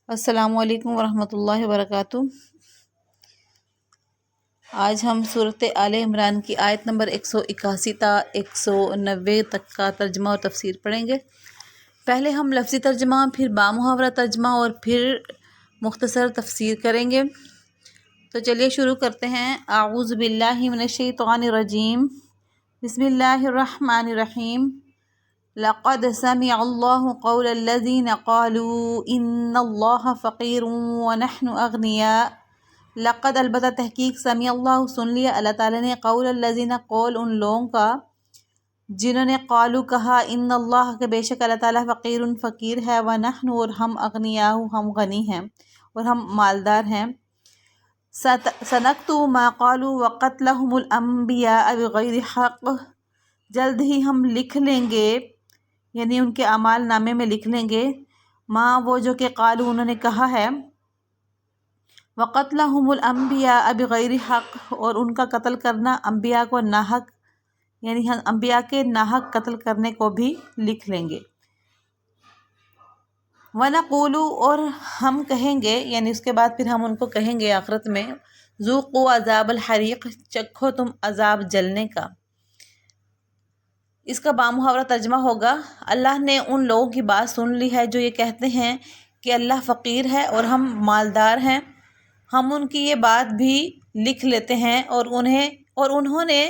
السلام علیکم ورحمۃ اللہ وبرکاتہ۔ آج ہم صورت آل عمران کی آیت نمبر 181 تا 190 تک کا ترجمہ اور تفسیر پڑھیں گے۔ پہلے ہم لفظی ترجمہ، پھر بامحاورہ ترجمہ اور پھر مختصر تفسیر کریں گے۔ تو چلیے شروع کرتے ہیں۔ اعوذ باللہ من الشیطان الرجیم، بسم اللہ الرحمن الرحیم۔ لقد سمع الله قول الذين قالوا ان الله فقير ونحن اغنياء۔ لقد البتہ تحقیق، سمع اللہ سن لیا اللہ تعالیٰ نے، قول الذین قول ان لوگوں کا جنہوں نے قالو کہا، ان اللہ کہ بے شک اللہ تعالیٰ فقیر فقیر ہے، ونحن اور ہم اغنیاء ہم غنی ہیں اور ہم مالدار ہیں۔ سنکتب ما قالوا وقتلهم الانبیاء بغیر حق، جلد ہی ہم لکھ لیں گے، یعنی ان کے اعمال نامے میں لکھ لیں گے، ماں وہ جو کہ قالو انہوں نے کہا ہے، وقتلهم الانبیاء بغیر حق اور ان کا قتل کرنا انبیاء کو ناحق، یعنی انبیاء کے ناحق قتل کرنے کو بھی لکھ لیں گے۔ وَنَقُولُ اور ہم کہیں گے، یعنی اس کے بعد پھر ہم ان کو کہیں گے آخرت میں، ذوقوا عذاب الحریق، چکھو تم عذاب جلنے کا۔ اس کا بامحاورہ ترجمہ ہوگا، اللہ نے ان لوگوں کی بات سن لی ہے جو یہ کہتے ہیں کہ اللہ فقیر ہے اور ہم مالدار ہیں، ہم ان کی یہ بات بھی لکھ لیتے ہیں اور انہوں نے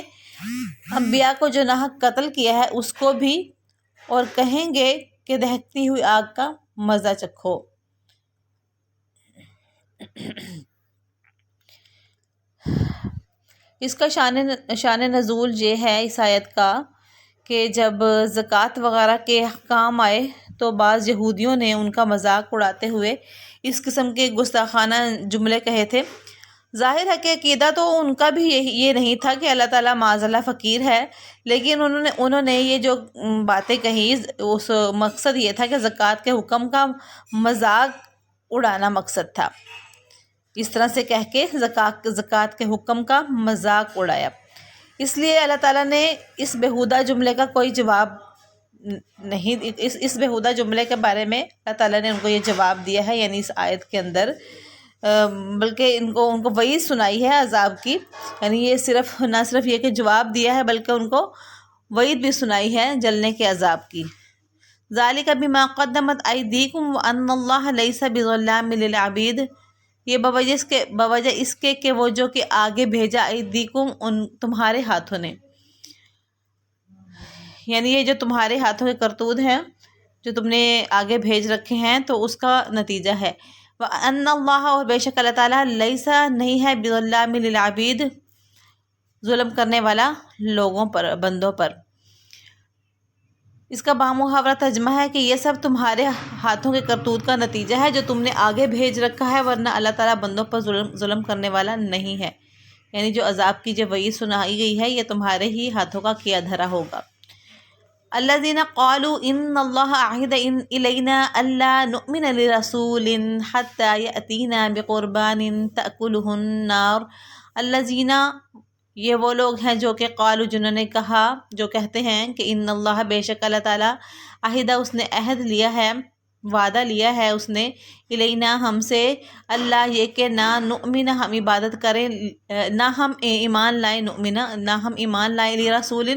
انبیاء کو جو ناحق قتل کیا ہے اس کو بھی، اور کہیں گے کہ دہکتی ہوئی آگ کا مزہ چکھو۔ اس کا شان نزول یہ ہے اس آیت کا کہ جب زکوٰۃ وغیرہ کے کام آئے تو بعض یہودیوں نے ان کا مذاق اڑاتے ہوئے اس قسم کے گستاخانہ جملے کہے تھے۔ ظاہر ہے کہ عقیدہ تو ان کا بھی یہ نہیں تھا کہ اللہ تعالیٰ معاذ اللہ فقیر ہے، لیکن انہوں نے یہ جو باتیں کہی اس مقصد یہ تھا کہ زکوٰۃ کے حکم کا مذاق اڑانا مقصد تھا، اس طرح سے کہہ کے زکوٰۃ کے حکم کا مذاق اڑایا۔ اس لیے اللہ تعالیٰ نے اس بیہودہ جملے کا کوئی جواب نہیں، اس بیہودہ جملے کے بارے میں اللہ تعالیٰ نے ان کو یہ جواب دیا ہے، یعنی اس آیت کے اندر، بلکہ ان کو وعید سنائی ہے عذاب کی، یعنی یہ نہ صرف یہ کہ جواب دیا ہے بلکہ ان کو وعید بھی سنائی ہے جلنے کے عذاب کی۔ ذالک بما قدمت ایدیکم وان اللہ لیس بظلام للعبید، یہ بوجہ اس کے کہ وہ جو کہ آگے بھیجا ایدیکم ان تمہارے ہاتھوں نے، یعنی یہ جو تمہارے ہاتھوں کے کرتوت ہیں جو تم نے آگے بھیج رکھے ہیں تو اس کا نتیجہ ہے۔ وَأَنَّ اللَّهَ اور بے شک اللہ تعالیٰ لیسا نہیں ہے بظلام للعبید، ظلم کرنے والا لوگوں پر، بندوں پر۔ اس کا بامحاورہ ترجمہ ہے کہ یہ سب تمہارے ہاتھوں کے کرتوت کا نتیجہ ہے جو تم نے آگے بھیج رکھا ہے، ورنہ اللہ تعالیٰ بندوں پر ظلم کرنے والا نہیں ہے، یعنی جو عذاب کی جو وعید سنائی گئی ہے یہ تمہارے ہی ہاتھوں کا کیا دھرا ہوگا۔ الذین قالوا ان اللہ عہد الینا الا نؤمن لرسول حتی یأتینا بقربان تأکلہ النار۔ الذین یہ وہ لوگ ہیں جو کہ قالو جنہوں نے کہا، جو کہتے ہیں کہ ان اللہ بے شک اللہ تعالیٰ عہدہ اس نے عہد لیا ہے، وعدہ لیا ہے اس نے، الینا ہم سے، اللہ یہ کہ نہ نؤمن ہم عبادت کریں، نہ ہم ایمان لائیں، نؤمن نہ ہم ایمان لائیں، لرسول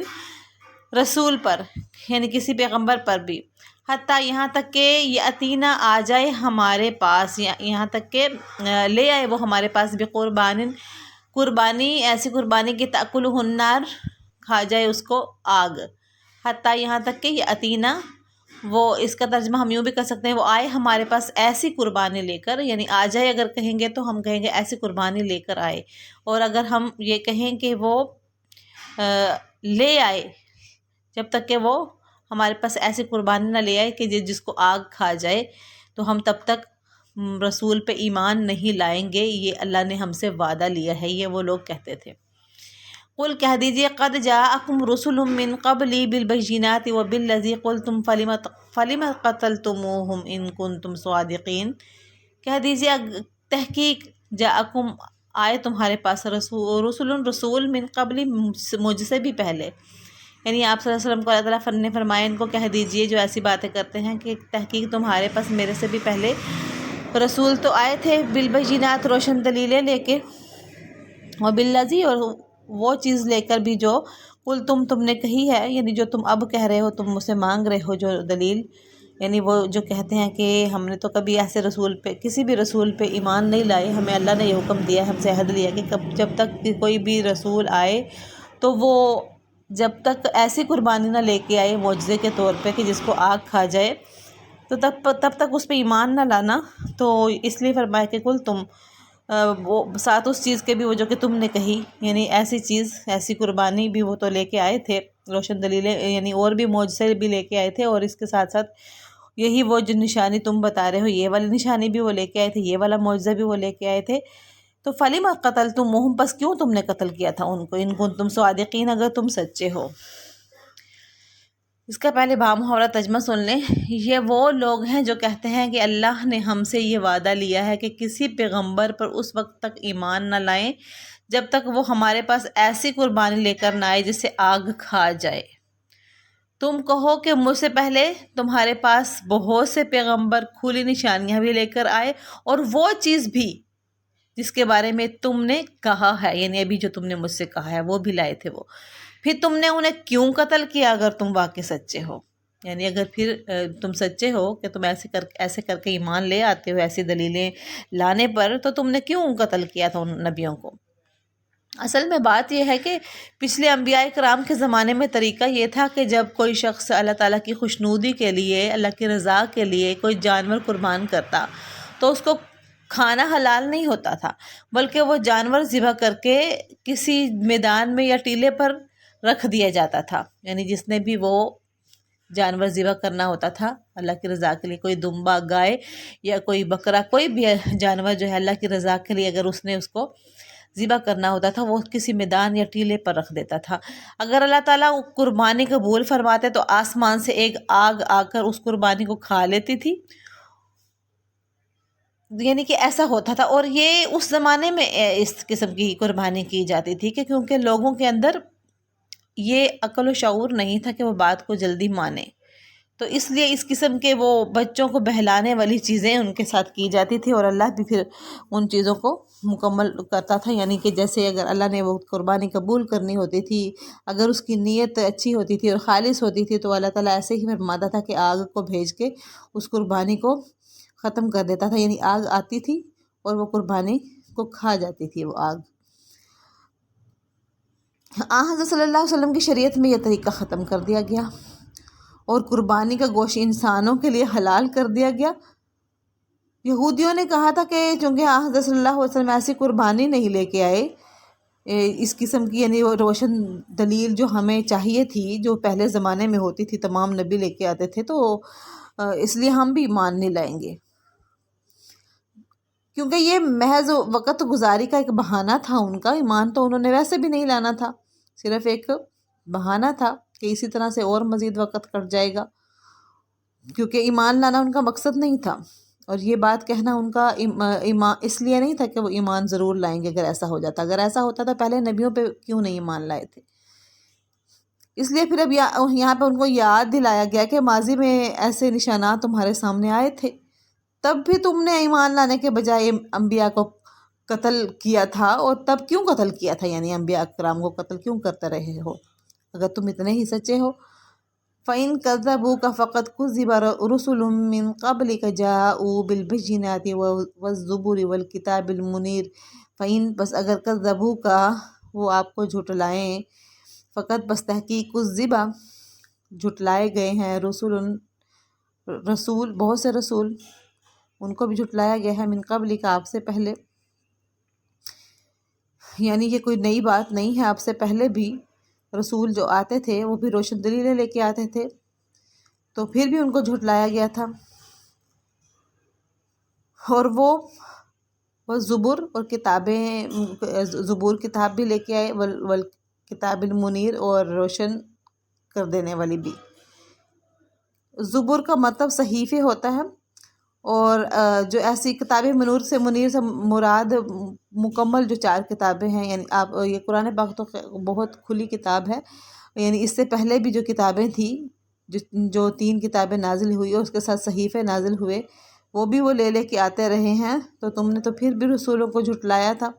رسول پر، یعنی کسی پیغمبر پر بھی، حتیٰ یہاں تک کہ یاتینا آ جائے ہمارے پاس، یہاں تک کہ لے آئے وہ ہمارے پاس، بقربان قربانی، ایسی قربانی کی تأکلہ النار کھا جائے اس کو آگ، حتیٰ یہاں تک کہ یاتینا، وہ اس کا ترجمہ ہم یوں بھی کر سکتے ہیں وہ آئے ہمارے پاس ایسی قربانی لے کر، یعنی آ جائے اگر کہیں گے تو ہم کہیں گے ایسی قربانی لے کر آئے، اور اگر ہم یہ کہیں کہ وہ لے آئے، جب تک کہ وہ ہمارے پاس ایسی قربانی نہ لے آئے کہ جس کو آگ کھا جائے تو ہم تب تک رسول پہ ایمان نہیں لائیں گے، یہ اللہ نے ہم سے وعدہ لیا ہے، یہ وہ لوگ کہتے تھے۔ قل کہہ دیجئے، قد جاءکم رسل من قبلی بالبینات وبالذی قلتم فلم قتلتموہم ان کنتم صادقین۔ کہہ دیجئے تحقیق جاءکم آئے تمہارے پاس رسول من قبلی مجھ سے بھی پہلے، یعنی آپ صلی اللہ علیہ وسلم کو اللہ تعالیٰ نے فرمایا ان کو کہہ دیجئے جو ایسی باتیں کرتے ہیں کہ تحقیق تمہارے پاس میرے سے بھی پہلے رسول تو آئے تھے بالبینات روشن دلیلیں لے کے، اور بالذی اور وہ چیز لے کر بھی جو کل تم نے کہی ہے، یعنی جو تم اب کہہ رہے ہو، تم مجھ سے مانگ رہے ہو جو دلیل، یعنی وہ جو کہتے ہیں کہ ہم نے تو کبھی ایسے رسول پہ، کسی بھی رسول پہ ایمان نہیں لائے، ہمیں اللہ نے یہ حکم دیا، ہم سے عہد لیا کہ جب تک کوئی بھی رسول آئے تو وہ جب تک ایسی قربانی نہ لے کے آئے معجزے کے طور پہ کہ جس کو آگ کھا جائے، تو تب تک اس پہ ایمان نہ لانا۔ تو اس لیے فرمایا کہ کل تم وہ ساتھ اس چیز کے بھی وہ جو کہ تم نے کہی، یعنی ایسی چیز، ایسی قربانی بھی وہ تو لے کے آئے تھے، روشن دلیلیں، یعنی اور بھی معجزے بھی لے کے آئے تھے، اور اس کے ساتھ ساتھ یہی وہ جو نشانی تم بتا رہے ہو، یہ والی نشانی بھی وہ لے کے آئے تھے، یہ والا معجزہ بھی وہ لے کے آئے تھے۔ تو فلم قتلتموہم، پس کیوں تم نے قتل کیا تھا ان کو، ان کنتم صادقین، اگر تم سچے ہو۔ اس کا پہلے بامحاورہ ترجمہ سن لیں۔ یہ وہ لوگ ہیں جو کہتے ہیں کہ اللہ نے ہم سے یہ وعدہ لیا ہے کہ کسی پیغمبر پر اس وقت تک ایمان نہ لائیں جب تک وہ ہمارے پاس ایسی قربانی لے کر نہ آئے جسے آگ کھا جائے۔ تم کہو کہ مجھ سے پہلے تمہارے پاس بہت سے پیغمبر کھلی نشانیاں بھی لے کر آئے، اور وہ چیز بھی جس کے بارے میں تم نے کہا ہے، یعنی ابھی جو تم نے مجھ سے کہا ہے وہ بھی لائے تھے وہ، پھر تم نے انہیں کیوں قتل کیا اگر تم واقعی سچے ہو؟ یعنی اگر پھر تم سچے ہو کہ تم ایسے کر کے ایمان لے آتے ہو ایسی دلیلیں لانے پر، تو تم نے کیوں قتل کیا تھا ان نبیوں کو؟ اصل میں بات یہ ہے کہ پچھلے انبیاء کرام کے زمانے میں طریقہ یہ تھا کہ جب کوئی شخص اللہ تعالیٰ کی خوشنودی کے لیے، اللہ کی رضا کے لیے کوئی جانور قربان کرتا تو اس کو کھانا حلال نہیں ہوتا تھا، بلکہ وہ جانور ذبح کر کے کسی میدان میں یا ٹیلے پر رکھ دیا جاتا تھا۔ یعنی جس نے بھی وہ جانور ذبح کرنا ہوتا تھا اللہ کی رضا کے لیے، کوئی دمبا، گائے یا کوئی بکرا، کوئی بھی جانور جو ہے اللہ کی رضا کے لیے اگر اس نے اس کو ذبح کرنا ہوتا تھا، وہ کسی میدان یا ٹیلے پر رکھ دیتا تھا۔ اگر اللہ تعالیٰ قربانی قبول فرماتے تو آسمان سے ایک آگ آ کر اس قربانی کو کھا لیتی تھی، یعنی کہ ایسا ہوتا تھا۔ اور یہ اس زمانے میں اس قسم کی قربانی کی جاتی تھی کہ کیونکہ لوگوں کے اندر یہ عقل و شعور نہیں تھا کہ وہ بات کو جلدی مانے، تو اس لیے اس قسم کے وہ بچوں کو بہلانے والی چیزیں ان کے ساتھ کی جاتی تھی، اور اللہ بھی پھر ان چیزوں کو مکمل کرتا تھا۔ یعنی کہ جیسے اگر اللہ نے وہ قربانی قبول کرنی ہوتی تھی، اگر اس کی نیت اچھی ہوتی تھی اور خالص ہوتی تھی، تو اللہ تعالیٰ ایسے ہی فرماتا تھا کہ آگ کو بھیج کے اس قربانی کو ختم کر دیتا تھا، یعنی آگ آتی تھی اور وہ قربانی کو کھا جاتی تھی وہ آگ۔ حضرت صلی اللہ علیہ وسلم کی شریعت میں یہ طریقہ ختم کر دیا گیا، اور قربانی کا گوشت انسانوں کے لیے حلال کر دیا گیا۔ یہودیوں نے کہا تھا کہ چونکہ حضرت صلی اللہ علیہ وسلم ایسی قربانی نہیں لے کے آئے اس قسم کی، یعنی وہ روشن دلیل جو ہمیں چاہیے تھی، جو پہلے زمانے میں ہوتی تھی، تمام نبی لے کے آتے تھے، تو اس لیے ہم بھی ایمان نہیں لائیں گے، کیونکہ یہ محض وقت گزاری کا ایک بہانہ تھا ان کا۔ ایمان تو انہوں نے ویسے بھی نہیں لانا تھا، صرف ایک بہانہ تھا کہ اسی طرح سے اور مزید وقت کٹ جائے گا، کیونکہ ایمان لانا ان کا مقصد نہیں تھا، اور یہ بات کہنا ان کا ایمان اس لیے نہیں تھا کہ وہ ایمان ضرور لائیں گے اگر ایسا ہو جاتا۔ اگر ایسا ہوتا تو پہلے نبیوں پہ کیوں نہیں ایمان لائے تھے؟ اس لیے پھر اب یہاں پہ ان کو یاد دلایا گیا کہ ماضی میں ایسے نشانات تمہارے سامنے آئے تھے، تب بھی تم نے ایمان لانے کے بجائے انبیاء کو قتل کیا تھا، اور تب کیوں قتل کیا تھا؟ یعنی انبیاء کرام کو قتل کیوں کرتے رہے ہو اگر تم اتنے ہی سچے ہو؟ فَإِن كَذَّبُوكَ فَقَدْ كُذِّبَ رُسُلٌ مِّن قَبْلِكَ جَاءُوا بِالْبَيِّنَاتِ وَالزُّبُرِ وَالْكِتَابِ الْمُنِيرِ فَإِن بس اگر كَذَّبُوكَ وہ آپ کو جھٹلائیں، فقط بس تحقیق كُذِّبَ جھٹلائے گئے ہیں، رسول بہت سے رسول ان کو بھی جھٹلایا گیا ہے، من قبل کا آپ سے پہلے، یعنی یہ کوئی نئی بات نہیں ہے، آپ سے پہلے بھی رسول جو آتے تھے وہ بھی روشن دلیلیں لے کے آتے تھے، تو پھر بھی ان کو جھٹلایا گیا تھا۔ اور وہ زبور اور کتابیں، زبور کتاب بھی لے کے آئے، والکتاب المنیر اور روشن کر دینے والی بھی۔ زبور کا مطلب صحیفے ہوتا ہے، اور جو ایسی کتاب منیر سے مراد مکمل جو 4 کتابیں ہیں، یعنی آپ یہ قرآن پاک تو بہت کھلی کتاب ہے، یعنی اس سے پہلے بھی جو کتابیں تھیں، جو 3 کتابیں نازل ہوئی اور اس کے ساتھ صحیفے نازل ہوئے، وہ بھی وہ لے کے آتے رہے ہیں، تو تم نے تو پھر بھی رسولوں کو جھٹلایا تھا۔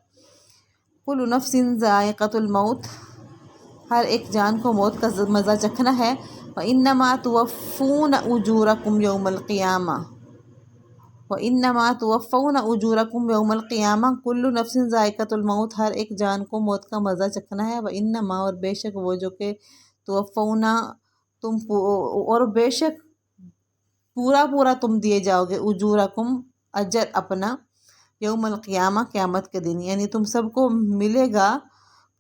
کل نفس ذائقۃ الموت، ہر ایک جان کو موت کا مزہ چکھنا ہے۔ وَإِنَّمَا تُوَفُّونَ أُجُورَكُمْ يَوْمَ الْقِيَامَةِ وَإِنَّمَا تُوَفَّوْنَ أُجُورَكُمْ يَوْمَ الْقِيَامَةِ کل نفس ذائقۃ الموت، ہر ایک جان کو موت کا مزہ چکھنا ہے۔ وَإِنَّمَا، اور بے شک وہ جو کہ توفونا، تم اور بے شک پورا تم دیے جاؤ گے، اجورکم، اجر اپنا، یوم القیامہ، قیامت کے دن، یعنی تم سب کو ملے گا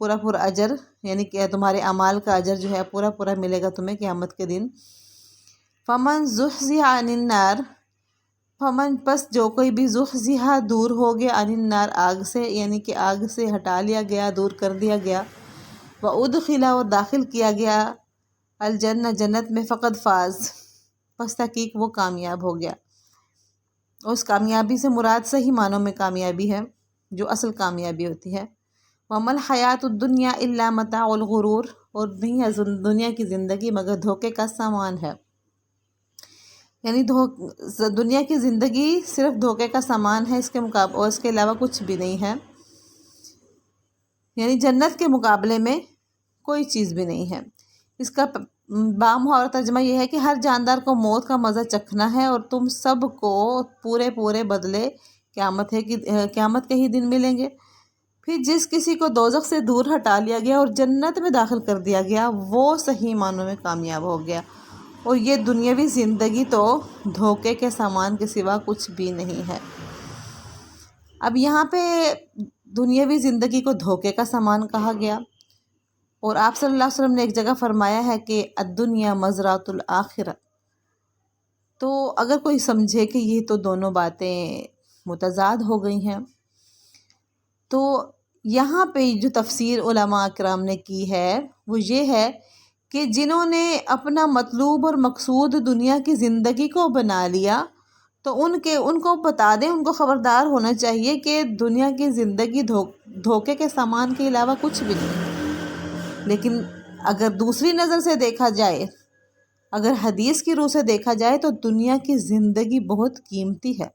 پورا اجر، یعنی کہ تمہارے اعمال کا اجر جو ہے پورا ملے گا تمہیں قیامت کے دن۔ فمن زحزح عن النار، فمن، پس جو کوئی بھی زحزح، دور ہو گیا، عن النار، آگ سے، یعنی کہ آگ سے ہٹا لیا گیا، دور کر دیا گیا، وادخل، اور داخل کیا گیا، الجنہ، جنت میں، فقد فاز، پس تحقیق وہ کامیاب ہو گیا۔ اور اس کامیابی سے مراد صحیح معنوں میں کامیابی ہے، جو اصل کامیابی ہوتی ہے۔ وَمَا الْحَيَاةُ الدُّنْيَا إِلَّا مَتَاعُ الْغُرُورِ، اور نہیں ہے دنیا کی زندگی مگر دھوکے کا سامان ہے، یعنی دنیا کی زندگی صرف دھوکے کا سامان ہے، اس کے مقابلے، اور اس کے علاوہ کچھ بھی نہیں ہے، یعنی جنت کے مقابلے میں کوئی چیز بھی نہیں ہے۔ اس کا بامحاورہ ترجمہ یہ ہے کہ ہر جاندار کو موت کا مزہ چکھنا ہے، اور تم سب کو پورے بدلے قیامت کے ہی دن ملیں گے۔ پھر جس کسی کو دوزخ سے دور ہٹا لیا گیا اور جنت میں داخل کر دیا گیا، وہ صحیح معنوں میں کامیاب ہو گیا، اور یہ دنیاوی زندگی تو دھوکے کے سامان کے سوا کچھ بھی نہیں ہے۔ اب یہاں پہ دنیاوی زندگی کو دھوکے کا سامان کہا گیا، اور آپ صلی اللہ علیہ وسلم نے ایک جگہ فرمایا ہے کہ الدنیا مزرعۃ الآخرہ۔ تو اگر کوئی سمجھے کہ یہ تو دونوں باتیں متضاد ہو گئی ہیں، تو یہاں پہ جو تفسیر علماء اکرام نے کی ہے وہ یہ ہے کہ جنہوں نے اپنا مطلوب اور مقصود دنیا کی زندگی کو بنا لیا، تو ان کو بتا دیں، ان کو خبردار ہونا چاہیے کہ دنیا کی زندگی دھوکے کے سامان کے علاوہ کچھ بھی نہیں۔ لیکن اگر دوسری نظر سے دیکھا جائے، اگر حدیث کی روح سے دیکھا جائے، تو دنیا کی زندگی بہت قیمتی ہے،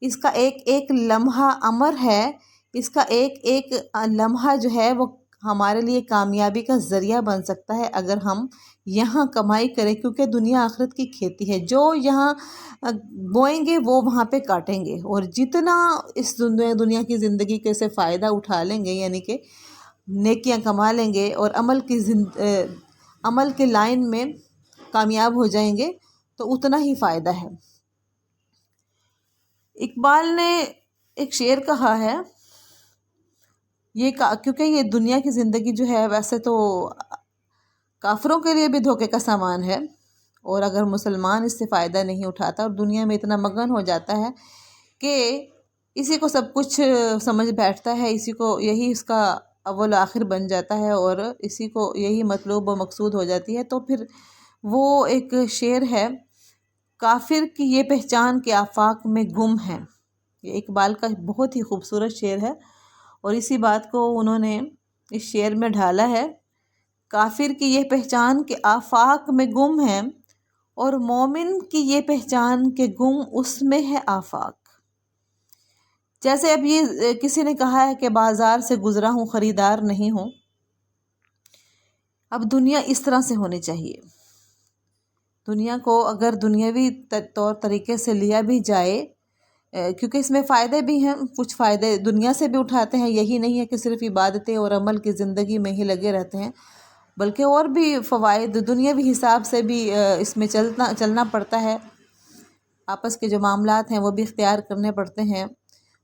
اس کا ایک لمحہ امر ہے، اس کا ایک لمحہ جو ہے وہ ہمارے لیے کامیابی کا ذریعہ بن سکتا ہے اگر ہم یہاں کمائی کریں، کیونکہ دنیا آخرت کی کھیتی ہے، جو یہاں بوئیں گے وہ وہاں پہ کاٹیں گے، اور جتنا اس دنیا کی زندگی کے سے فائدہ اٹھا لیں گے، یعنی کہ نیکیاں کما لیں گے اور عمل کے لائن میں کامیاب ہو جائیں گے، تو اتنا ہی فائدہ ہے۔ اقبال نے ایک شعر کہا ہے، کیونکہ یہ دنیا کی زندگی جو ہے ویسے تو کافروں کے لیے بھی دھوکے کا سامان ہے، اور اگر مسلمان اس سے فائدہ نہیں اٹھاتا اور دنیا میں اتنا مگن ہو جاتا ہے کہ اسی کو سب کچھ سمجھ بیٹھتا ہے، اسی کو یہی اس کا اول آخر بن جاتا ہے، اور اسی کو یہی مطلوب و مقصود ہو جاتی ہے، تو پھر وہ ایک شعر ہے، کافر کی یہ پہچان کہ آفاق میں گم ہے، یہ اقبال کا بہت ہی خوبصورت شعر ہے، اور اسی بات کو انہوں نے اس شعر میں ڈھالا ہے۔ کافر کی یہ پہچان کہ آفاق میں گم ہے، اور مومن کی یہ پہچان کہ گم اس میں ہے آفاق۔ جیسے اب یہ کسی نے کہا ہے کہ بازار سے گزرا ہوں خریدار نہیں ہوں، اب دنیا اس طرح سے ہونی چاہیے، دنیا کو اگر دنیاوی طور طریقے سے لیا بھی جائے، کیونکہ اس میں فائدے بھی ہیں، کچھ فائدے دنیا سے بھی اٹھاتے ہیں، یہی نہیں ہے کہ صرف عبادتیں اور عمل کی زندگی میں ہی لگے رہتے ہیں، بلکہ اور بھی فوائد دنیاوی حساب سے بھی اس میں چلنا پڑتا ہے، آپس کے جو معاملات ہیں وہ بھی اختیار کرنے پڑتے ہیں،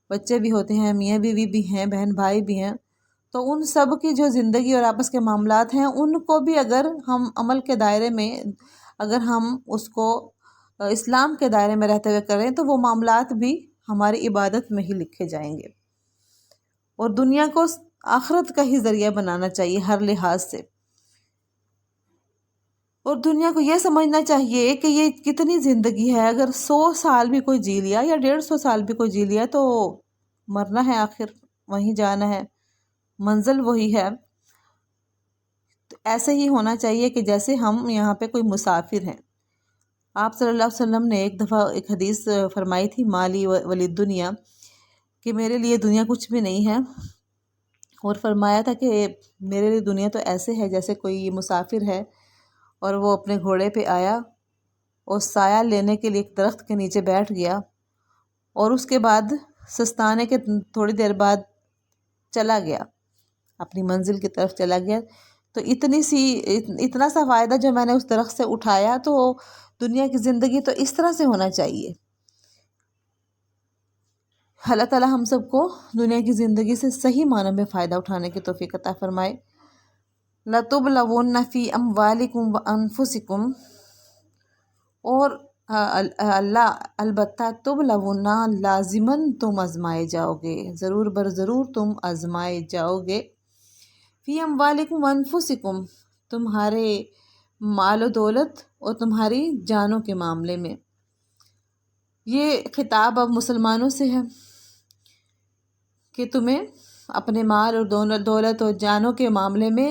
بچے بھی ہوتے ہیں، میاں بیوی بھی ہیں، بہن بھائی بھی ہیں، تو ان سب کی جو زندگی اور آپس کے معاملات ہیں، ان کو بھی اگر ہم عمل کے دائرے میں، اگر ہم اس کو اسلام کے دائرے میں رہتے ہوئے کریں، تو وہ معاملات بھی ہماری عبادت میں ہی لکھے جائیں گے، اور دنیا کو آخرت کا ہی ذریعہ بنانا چاہیے ہر لحاظ سے، اور دنیا کو یہ سمجھنا چاہیے کہ یہ کتنی زندگی ہے، اگر 100 سال بھی کوئی جی لیا یا 150 سال بھی کوئی جی لیا، تو مرنا ہے، آخر وہیں جانا ہے، منزل وہی ہے، تو ایسے ہی ہونا چاہیے کہ جیسے ہم یہاں پہ کوئی مسافر ہیں، آپ صلی اللہ علیہ وسلم نے ایک دفعہ ایک حدیث فرمائی تھی، مالی ولی دنیا، کہ میرے لیے دنیا کچھ بھی نہیں ہے، اور فرمایا تھا کہ میرے لیے دنیا تو ایسے ہے جیسے کوئی مسافر ہے اور وہ اپنے گھوڑے پہ آیا اور سایہ لینے کے لیے ایک درخت کے نیچے بیٹھ گیا، اور اس کے بعد سستانے کے تھوڑی دیر بعد چلا گیا، اپنی منزل کی طرف چلا گیا، تو اتنا سا فائدہ جو میں نے اس درخت سے اٹھایا، تو دنیا کی زندگی تو اس طرح سے ہونا چاہیے۔ اللہ تعالیٰ ہم سب کو دنیا کی زندگی سے صحیح معنوں میں فائدہ اٹھانے کی توفیق عطا فرمائے۔ لَتُبْلَوُنَّ فِي أَمْوَالِكُمْ وَأَنفُسِكُمْ، اور اللہ البتہ تبلونا لازماً تم آزمائے جاؤ گے، ضرور بر ضرور تم آزمائے جاؤ گے، فی اموالکم وانفسکم، تمہارے مال و دولت اور تمہاری جانوں کے معاملے میں۔ یہ خطاب اب مسلمانوں سے ہے کہ تمہیں اپنے مال اور دولت اور جانوں کے معاملے میں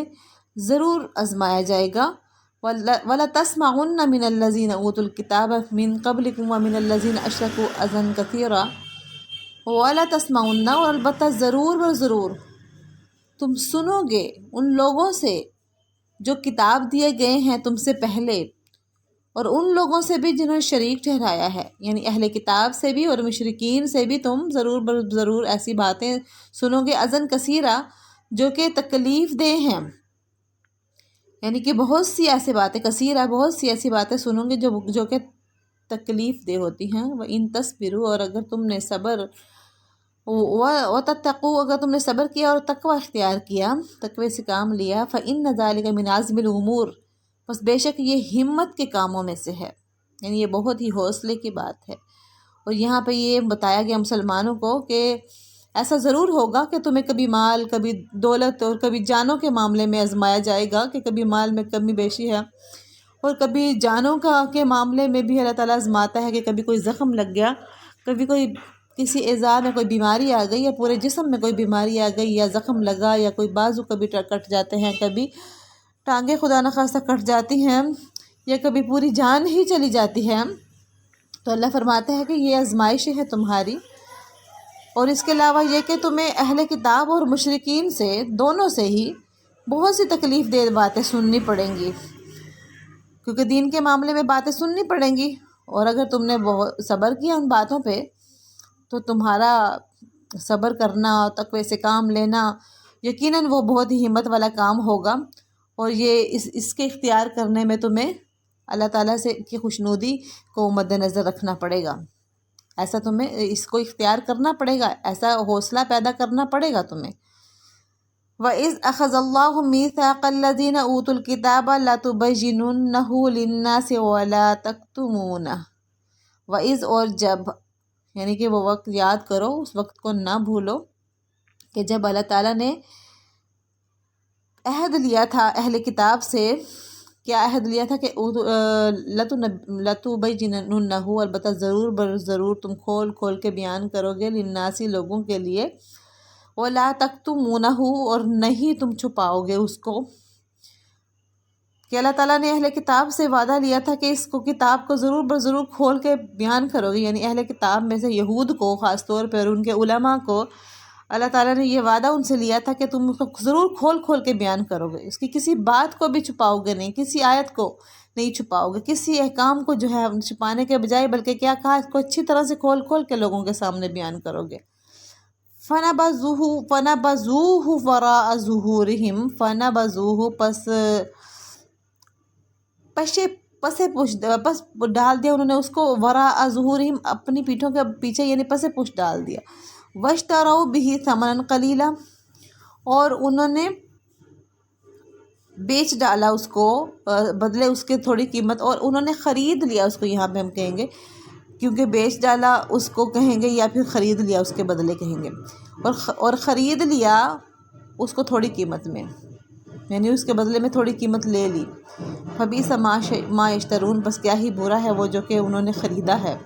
ضرور آزمایا جائے گا۔ وَلَتَسْمَعُنَّ مِنَ الَّذِينَ أُوتُوا الْكِتَابَ مِنْ قَبْلِكُمْ وَمِنَ الَّذِينَ أَشْرَكُوا أَذًى كَثِيرًا وَلَتَسْمَعُنَّ، اور البتہ ضرور ضرور تم سنو گے ان لوگوں سے جو کتاب دیے گئے ہیں تم سے پہلے، اور ان لوگوں سے بھی جنہوں نے شریک ٹھہرایا ہے، یعنی اہل کتاب سے بھی اور مشرکین سے بھی تم ضرور ایسی باتیں سنو گے، اذن کثیرہ، جو کہ تکلیف دہ ہیں، یعنی کہ بہت سی ایسی باتیں، کثیرہ بہت سی ایسی باتیں سنو گے جو کہ تکلیف دہ ہوتی ہیں۔ وَإِن تَصْبِرُوا، اور اگر تم نے صبر، وَتَتَّقُوا، اگر تم نے صبر کیا اور تقوی اختیار کیا، تقوی سے کام لیا، فَإِنَّ ذَلِكَ مِنْ عَزْمِ الْأُمُورِ، بس بے شک یہ ہمت کے کاموں میں سے ہے، یعنی یہ بہت ہی حوصلے کی بات ہے۔ اور یہاں پہ یہ بتایا گیا مسلمانوں کو کہ ایسا ضرور ہوگا کہ تمہیں کبھی مال، کبھی دولت اور کبھی جانوں کے معاملے میں آزمایا جائے گا، کہ کبھی مال میں کمی بیشی ہے، اور کبھی جانوں کے معاملے میں بھی اللہ تعالیٰ آزماتا ہے، کہ کبھی کوئی زخم لگ گیا، کبھی کوئی کسی اعضاء میں کوئی بیماری آ گئی، یا پورے جسم میں کوئی بیماری آ گئی، یا زخم لگا، یا کوئی بازو کبھی کٹ جاتے ہیں، کبھی ٹانگیں خدا نخواستہ کٹ جاتی ہیں، یا کبھی پوری جان ہی چلی جاتی ہے، تو اللہ فرماتا ہے کہ یہ آزمائش ہے تمہاری۔ اور اس کے علاوہ یہ کہ تمہیں اہل کتاب اور مشرکین سے، دونوں سے ہی بہت سی تکلیف دہ باتیں سننی پڑیں گی، کیونکہ دین کے معاملے میں باتیں سننی پڑیں گی، اور اگر تم نے بہت صبر کیا ان باتوں پہ، تو تمہارا صبر کرنا، تقوی سے کام لینا، یقیناً وہ بہت ہی ہمت والا کام ہوگا، اور یہ اس کے اختیار کرنے میں تمہیں اللہ تعالیٰ سے کی خوشنودی کو مد نظر رکھنا پڑے گا، ایسا تمہیں اس کو اختیار کرنا پڑے گا، ایسا حوصلہ پیدا کرنا پڑے گا تمہیں۔ وَإِذْ أَخَذَ اللَّهُ مِيثَاقَ الَّذِينَ أُوتُوا الْكِتَابَ لَتُبَيِّنُنَّهُ لِلنَّاسِ وَلَا تَكْتُمُونَهُ، وَإِذْ، اور جب، یعنی کہ وہ وقت یاد کرو، اس وقت کو نہ بھولو کہ جب اللہ تعالیٰ نے عہد لیا تھا اہل کتاب سے، کیا عہد لیا تھا کہ لَتُبَيِّنُنَّهُ، البتہ ضرور تم کھول کے بیان کرو گے، لِلنَّاسِ، لوگوں کے لیے، وَلَا تَكْتُمُونَهُ، اور نہیں تم چھپاؤ گے اس کو، کہ اللہ تعالیٰ نے اہل کتاب سے وعدہ لیا تھا کہ اس کو کتاب کو ضرور کھول کے بیان کرو گے، یعنی اہل کتاب میں سے یہود کو خاص طور پر ان کے علماء کو اللہ تعالیٰ نے یہ وعدہ ان سے لیا تھا کہ تم اس کو ضرور کھول کے بیان کرو گے، اس کی کسی بات کو بھی چھپاؤ گے نہیں، کسی آیت کو نہیں چھپاؤ گے، کسی احکام کو جو ہے چھپانے کے بجائے بلکہ کیا کہا، اس کو اچھی طرح سے کھول کے لوگوں کے سامنے بیان کرو گے۔ فَنَبَذُوهُ وَرَاءَ ظُهُورِهِمْ، پس ڈال دیا انہوں نے اس کو، وراء ظہورہم، اپنی پیٹھوں کے پیچھے، یعنی پس پش ڈال دیا، واشتروا به ثمنا قلیلا، اور انہوں نے بیچ ڈالا اس کو، بدلے اس کے تھوڑی قیمت، اور انہوں نے خرید لیا اس کو، یہاں پہ ہم کہیں گے کیونکہ بیچ ڈالا اس کو کہیں گے، یا پھر خرید لیا اس کے بدلے کہیں گے، اور خرید لیا اس کو تھوڑی قیمت میں، یعنی اس کے بدلے میں تھوڑی قیمت لے لی۔ فبئس ما یشترون، بس کیا ہی برا ہے وہ جو کہ انہوں نے خریدا ہے،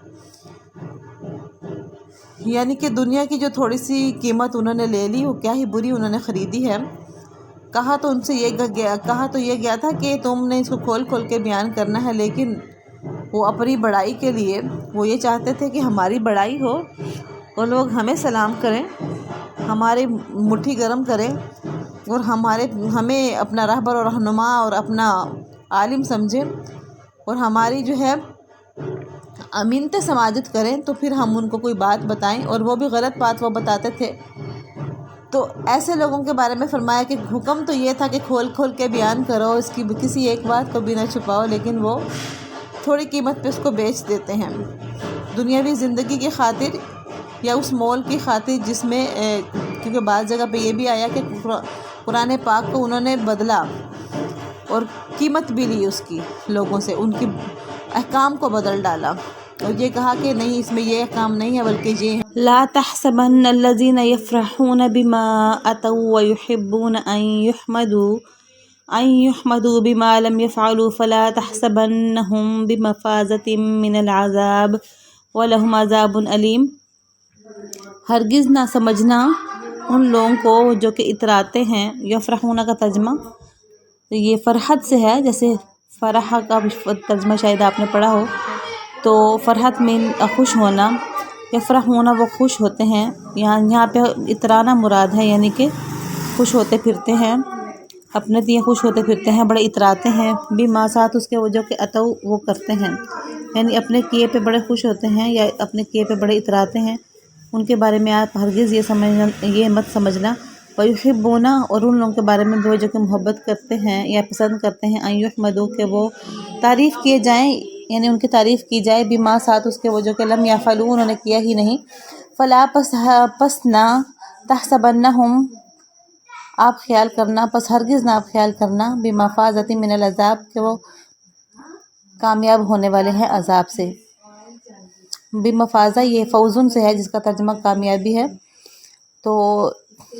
یعنی کہ دنیا کی جو تھوڑی سی قیمت انہوں نے لے لی، وہ کیا ہی بری انہوں نے خریدی ہے۔ کہا تو یہ گیا تھا کہ تم نے اس کو کھول کے بیان کرنا ہے، لیکن وہ اپنی بڑائی کے لیے وہ یہ چاہتے تھے کہ ہماری بڑائی ہو اور لوگ ہمیں سلام کریں، ہماری مٹھی گرم کریں اور ہمیں اپنا رہبر اور رہنما اور اپنا عالم سمجھیں اور ہماری جو ہے امینت سماجت کریں، تو پھر ہم ان کو کوئی بات بتائیں، اور وہ بھی غلط بات وہ بتاتے تھے۔ تو ایسے لوگوں کے بارے میں فرمایا کہ حکم تو یہ تھا کہ کھول کھول کے بیان کرو، اس کی کسی ایک بات کو بھی نہ چھپاؤ، لیکن وہ تھوڑی قیمت پہ اس کو بیچ دیتے ہیں دنیاوی زندگی کی خاطر یا اس مول کی خاطر جس میں کیونکہ بعض جگہ پہ یہ بھی آیا کہ قرآن پاک کو انہوں نے بدلا اور قیمت بھی لی اس کی لوگوں سے، ان کی احکام کو بدل ڈالا اور یہ کہا کہ نہیں، اس میں یہ احکام نہیں ہے بلکہ یہ ہے۔ لا تحسبن الذين يفرحون بما أتوا ويحبون أن يحمدوا بما لم يفعلوا فلا تحسبنهم بمفازة من العذاب ولهم عذاب أليم۔ ہرگز نہ سمجھنا ان لوگوں کو جو کہ اتراتے ہیں۔ یفرحون کا ترجمہ یہ فرحت سے ہے، جیسے فرح کا ترجمہ شاید آپ نے پڑھا ہو، تو فرحت میں خوش ہونا، یفرحون وہ خوش ہوتے ہیں، یہاں پہ اترانا مراد ہے، یعنی کہ خوش ہوتے پھرتے ہیں، اپنے لیے خوش ہوتے پھرتے ہیں، بڑے اتراتے ہیں، بما ساتھ اس کے وہ جو کہ اتو وہ کرتے ہیں، یعنی اپنے کیے پہ بڑے خوش ہوتے ہیں یا اپنے کیے پہ بڑے اتراتے ہیں، ان کے بارے میں آپ ہرگز یہ مت سمجھنا۔ وَيُحِبُّونَ اور ان لوگوں کے بارے میں بھی جو کہ محبت کرتے ہیں یا پسند کرتے ہیں، أَن يُحْمَدُوا کہ وہ تعریف کیے جائیں، یعنی ان کی تعریف کی جائے، بما ساتھ اس کے وہ جو کہ لم یفعلوا انہوں نے کیا ہی نہیں، فلا پس نہ تحسبنہم آپ خیال کرنا، پس ہرگز نہ آپ خیال کرنا، بمفازۃ من العذاب کہ وہ کامیاب ہونے والے ہیں عذاب سے۔ بمفازہ یہ فوزن سے ہے جس کا ترجمہ کامیابی ہے، تو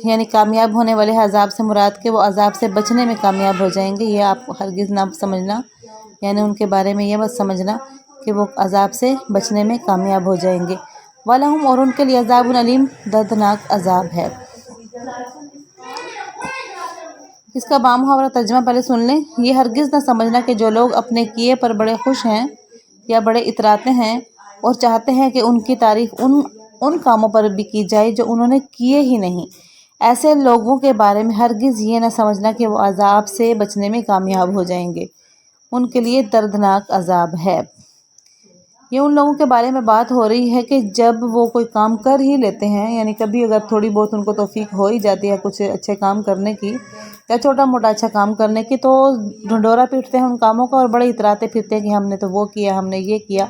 یعنی کامیاب ہونے والے عذاب سے مراد کہ وہ عذاب سے بچنے میں کامیاب ہو جائیں گے، یہ آپ ہرگز نہ سمجھنا، یعنی ان کے بارے میں یہ مت سمجھنا کہ وہ عذاب سے بچنے میں کامیاب ہو جائیں گے۔ وَلَهُمْ اور ان کے لیے عذاب علیم دردناک عذاب ہے۔ اس کا بامحاورہ ترجمہ پہلے سن لیں۔ یہ ہرگز نہ سمجھنا کہ جو لوگ اپنے کیے پر بڑے خوش ہیں یا بڑے اتراتے ہیں اور چاہتے ہیں کہ ان کی تعریف ان کاموں پر بھی کی جائے جو انہوں نے کیے ہی نہیں، ایسے لوگوں کے بارے میں ہرگز یہ نہ سمجھنا کہ وہ عذاب سے بچنے میں کامیاب ہو جائیں گے، ان کے لیے دردناک عذاب ہے۔ یہ ان لوگوں کے بارے میں بات ہو رہی ہے کہ جب وہ کوئی کام کر ہی لیتے ہیں، یعنی کبھی اگر تھوڑی بہت ان کو توفیق ہو ہی جاتی ہے کچھ اچھے کام کرنے کی یا چھوٹا موٹا اچھا کام کرنے کی، تو ڈھنڈورا پیٹتے ہیں ان کاموں کا اور بڑے اتراتے پھرتے ہیں کہ ہم نے تو وہ کیا، ہم نے یہ کیا،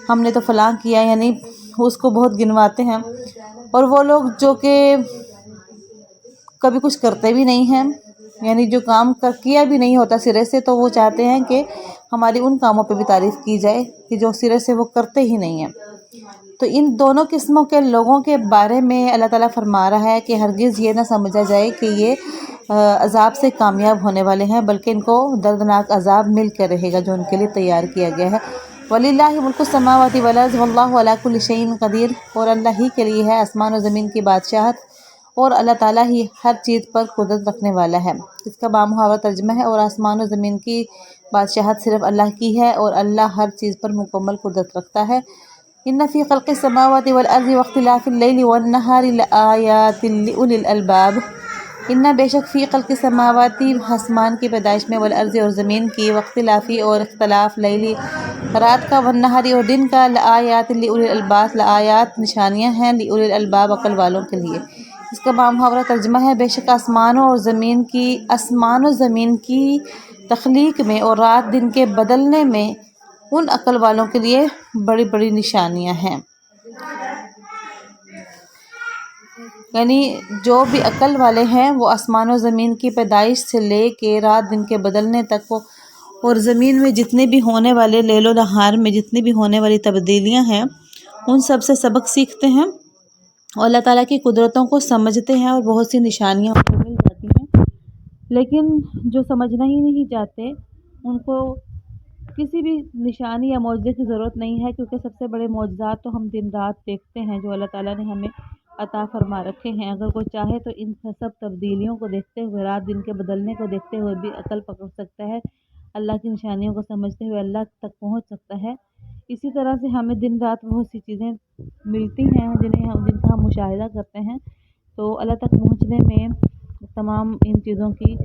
ہم نے تو فلاں کیا، یعنی اس کو بہت گنواتے ہیں۔ اور وہ لوگ جو کہ کبھی کچھ کرتے بھی نہیں ہیں، یعنی جو کام کیا بھی نہیں ہوتا سرے سے، تو وہ چاہتے ہیں کہ ہماری ان کاموں پہ بھی تعریف کی جائے کہ جو سرے سے وہ کرتے ہی نہیں ہیں۔ تو ان دونوں قسموں کے لوگوں کے بارے میں اللہ تعالیٰ فرما رہا ہے کہ ہرگز یہ نہ سمجھا جائے کہ یہ عذاب سے کامیاب ہونے والے ہیں، بلکہ ان کو دردناک عذاب مل کے رہے گا جو ان کے لیے تیار کیا گیا ہے۔ وَلِلَّهِ مُلْكُ السَّمَاوَاتِ وَالْأَرْضِ وَاللَّهُ عَلَىٰ كُلِّ شَيْءٍ قَدِيرٌ اور اللہ ہی کے لیے ہے آسمان و زمین کی بادشاہت، اور اللہ تعالیٰ ہی ہر چیز پر قدرت رکھنے والا ہے۔ اس کا بامحاورہ ترجمہ ہے، اور آسمان و زمین کی بادشاہت صرف اللہ کی ہے اور اللہ ہر چیز پر مکمل قدرت رکھتا ہے۔ إِنَّ فِي خَلْقِ السَّمَاوَاتِ وَالْأَرْضِ وَاخْتِلَافِ اللَّيْلِ وَالنَّهَارِ لَآيَاتٍ لِأُولِي الْأَلْبَابِ إِنَّ بے شک فی خلق السماواتی آسمان کی پیدائش میں، والارض اور زمین کی، واختلافی اور اختلاف، لیلی رات کا، والنہاری اور دن کا، لآیات لأولی الالباب لآیات نشانیاں ہیں، لأولی الالباب عقل والوں کے لیے۔ اس کا بامحاورہ ترجمہ ہے، بے شک آسمان و زمین کی تخلیق میں اور رات دن کے بدلنے میں ان عقل والوں کے لیے بڑی بڑی نشانیاں ہیں، یعنی جو بھی عقل والے ہیں وہ آسمان و زمین کی پیدائش سے لے کے رات دن کے بدلنے تک اور زمین میں جتنے بھی ہونے والے لیل و نہار میں جتنی بھی ہونے والی تبدیلیاں ہیں ان سب سے سبق سیکھتے ہیں اور اللہ تعالیٰ کی قدرتوں کو سمجھتے ہیں، اور بہت سی نشانیاں ان کو مل جاتی ہیں، لیکن جو سمجھنا ہی نہیں چاہتے ان کو کسی بھی نشانی یا معجزے کی ضرورت نہیں ہے، کیونکہ سب سے بڑے معجزات تو ہم دن رات دیکھتے ہیں جو اللہ تعالیٰ نے ہمیں عطا فرما رکھے ہیں۔ اگر کوئی چاہے تو ان سب تبدیلیوں کو دیکھتے ہوئے، رات دن کے بدلنے کو دیکھتے ہوئے بھی عقل پکڑ سکتا ہے، اللہ کی نشانیوں کو سمجھتے ہوئے اللہ تک پہنچ سکتا ہے۔ اسی طرح سے ہمیں دن رات بہت سی چیزیں ملتی ہیں جن کا ہم مشاہدہ کرتے ہیں، تو اللہ تک پہنچنے میں تمام ان چیزوں کی